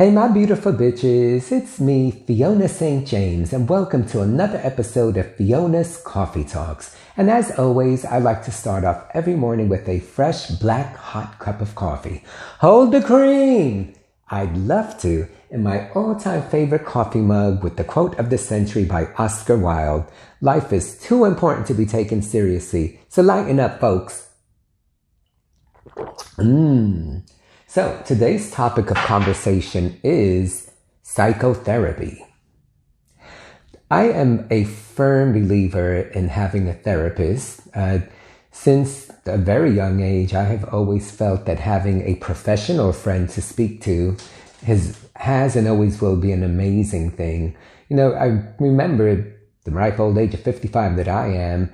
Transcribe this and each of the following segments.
Hey, my beautiful bitches, it's me, Fiona St. James, and welcome to another episode of Fiona's Coffee Talks. And as always, I like to start off every morning with a fresh, black, hot cup of coffee. Hold the cream! I'd love to, in my all-time favorite coffee mug with the quote of the century by Oscar Wilde. Life is too important to be taken seriously, so lighten up, folks. So today's topic of conversation is psychotherapy. I am a firm believer in having a therapist. Since a very young age, I have always felt that having a professional friend to speak to has and always will be an amazing thing. You know, I remember the ripe old age of 55 that I am,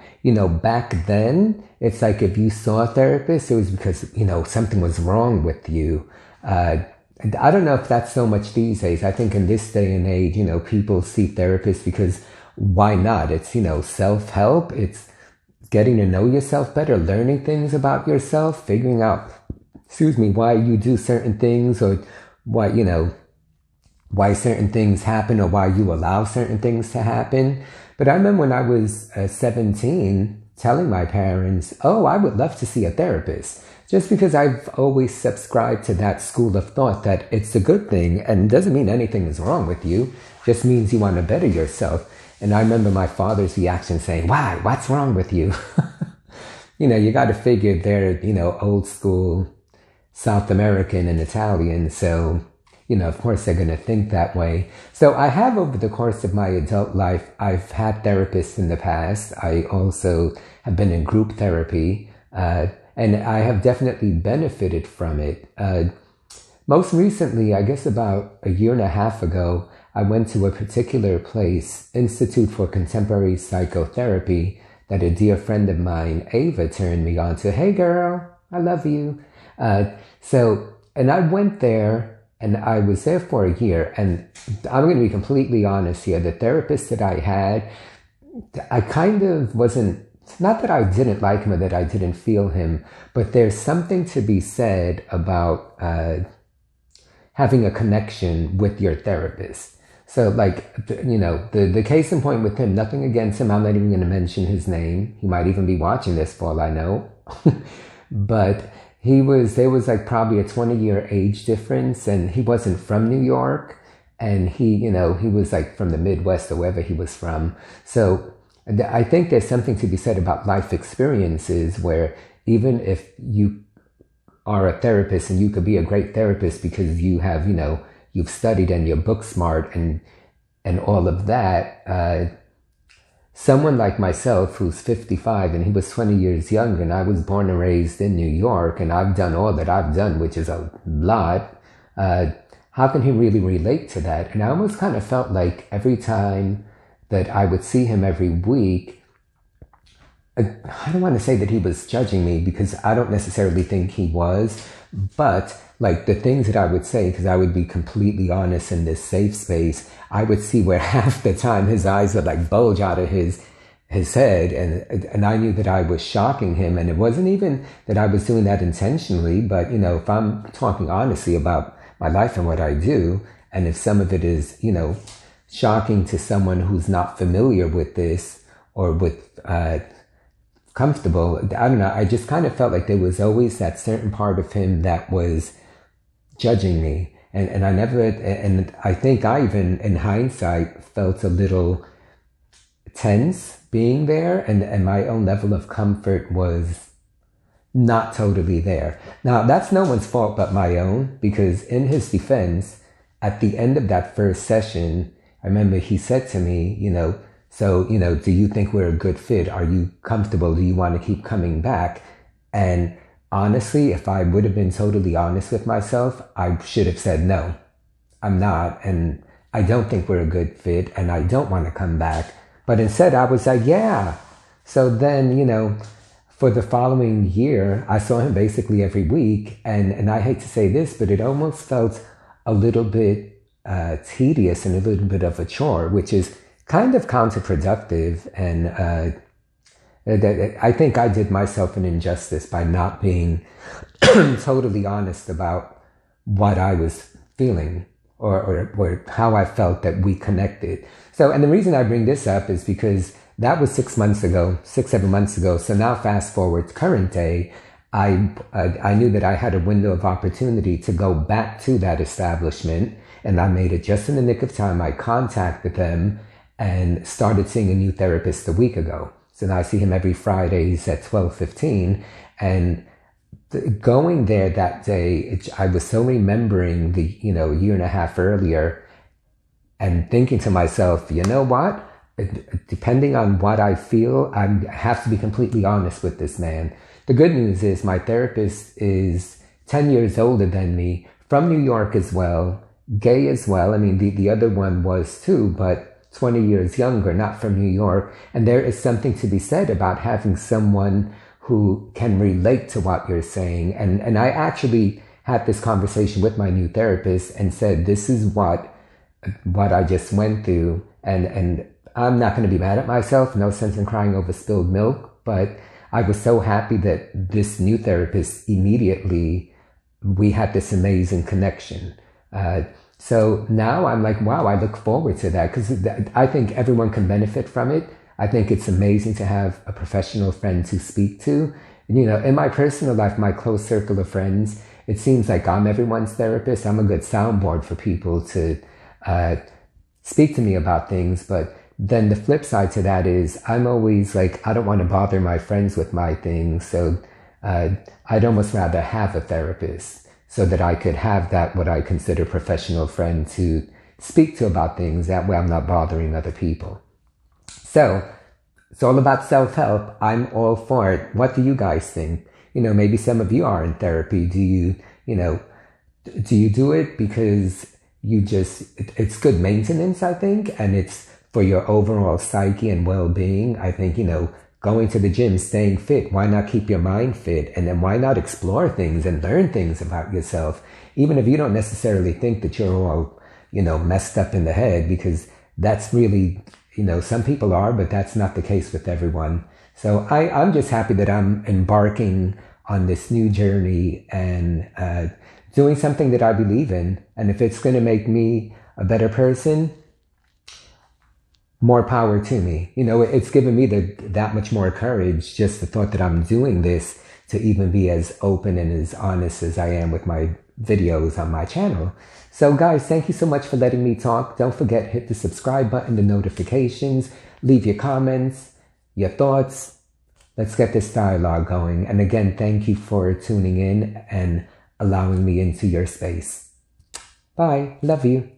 back then, it's like if you saw a therapist, it was because, something was wrong with you. I don't know if that's so much these days. I think in this day and age, people see therapists because why not? It's, self-help. It's getting to know yourself better, learning things about yourself, figuring out, why you do certain things or why certain things happen or why you allow certain things to happen. But I remember when I was 17 telling my parents, I would love to see a therapist, just because I've always subscribed to that school of thought that it's a good thing and doesn't mean anything is wrong with you, just means you want to better yourself. And I remember my father's reaction saying, why? What's wrong with you? You got to figure they're, old school South American and Italian, so of course they're going to think that way. So I have, over the course of my adult life, I've had therapists in the past. I also have been in group therapy, and I have definitely benefited from it. Most recently, I guess about a year and a half ago, I went to a particular place, Institute for Contemporary Psychotherapy, that a dear friend of mine, Ava, turned me on to. Hey girl, I love you. And I went there, and I was there for a year, and I'm going to be completely honest here. The therapist that I had, I kind of wasn't, not that I didn't like him or that I didn't feel him, but there's something to be said about having a connection with your therapist. So the case in point with him, nothing against him. I'm not even going to mention his name. He might even be watching this for all I know. But there was like probably a 20-year age difference, and he wasn't from New York, and he was like from the Midwest or wherever he was from. So I think there's something to be said about life experiences where even if you are a therapist, and you could be a great therapist because you have, you've studied and you're book smart and all of that, someone like myself who's 55 and he was 20 years younger, and I was born and raised in New York, and I've done all that I've done, which is a lot, how can he really relate to that? And I almost kind of felt like every time that I would see him every week, I don't want to say that he was judging me, because I don't necessarily think he was, but like the things that I would say, because I would be completely honest in this safe space, I would see where half the time his eyes would like bulge out of his head, and I knew that I was shocking him, and it wasn't even that I was doing that intentionally, but if I'm talking honestly about my life and what I do, and if some of it is shocking to someone who's not familiar with this or with comfortable, I don't know, I just kind of felt like there was always that certain part of him that was judging me. And I never, and I think I even, in hindsight, felt a little tense being there, and my own level of comfort was not totally there. Now, that's no one's fault but my own, because in his defense, at the end of that first session, I remember he said to me, do you think we're a good fit? Are you comfortable? Do you want to keep coming back? And honestly, if I would have been totally honest with myself, I should have said, no, I'm not. And I don't think we're a good fit, and I don't want to come back. But instead, I was like, yeah. So then, for the following year, I saw him basically every week. And I hate to say this, but it almost felt a little bit tedious and a little bit of a chore, which is kind of counterproductive. And I think I did myself an injustice by not being totally honest about what I was feeling. or how I felt that we connected. So, and the reason I bring this up is because that was 6 months ago, 7 months ago. So now fast forward to current day, I knew that I had a window of opportunity to go back to that establishment, and I made it just in the nick of time. I contacted them and started seeing a new therapist a week ago. So now I see him every Fridays at 12:15, and going there that day, I was so remembering the, a year and a half earlier and thinking to myself, you know what? Depending on what I feel, I have to be completely honest with this man. The good news is my therapist is 10 years older than me, from New York as well, gay as well. I mean, the other one was too, but 20 years younger, not from New York. And there is something to be said about having someone who can relate to what you're saying. And I actually had this conversation with my new therapist and said, this is what I just went through. And I'm not going to be mad at myself. No sense in crying over spilled milk. But I was so happy that this new therapist, immediately, we had this amazing connection. So now I'm like, wow, I look forward to that, because I think everyone can benefit from it. I think it's amazing to have a professional friend to speak to. In my personal life, my close circle of friends, it seems like I'm everyone's therapist. I'm a good soundboard for people to speak to me about things. But then the flip side to that is I'm always like, I don't want to bother my friends with my things. So I'd almost rather have a therapist so that I could have that, what I consider professional friend to speak to about things. That way I'm not bothering other people. So it's all about self-help. I'm all for it. What do you guys think? Maybe some of you are in therapy. Do you do it because it's good maintenance, I think, and it's for your overall psyche and well-being. I think, going to the gym, staying fit, why not keep your mind fit? And then why not explore things and learn things about yourself? Even if you don't necessarily think that you're all, messed up in the head, because that's really, some people are, but that's not the case with everyone. So I'm just happy that I'm embarking on this new journey and doing something that I believe in. And if it's going to make me a better person, more power to me. It's given me that much more courage, just the thought that I'm doing this, to even be as open and as honest as I am with my videos on my channel. So guys, thank you so much for letting me talk. Don't forget, hit the subscribe button, the notifications, leave your comments, your thoughts. Let's get this dialogue going. And again, thank you for tuning in and allowing me into your space. Bye. Love you.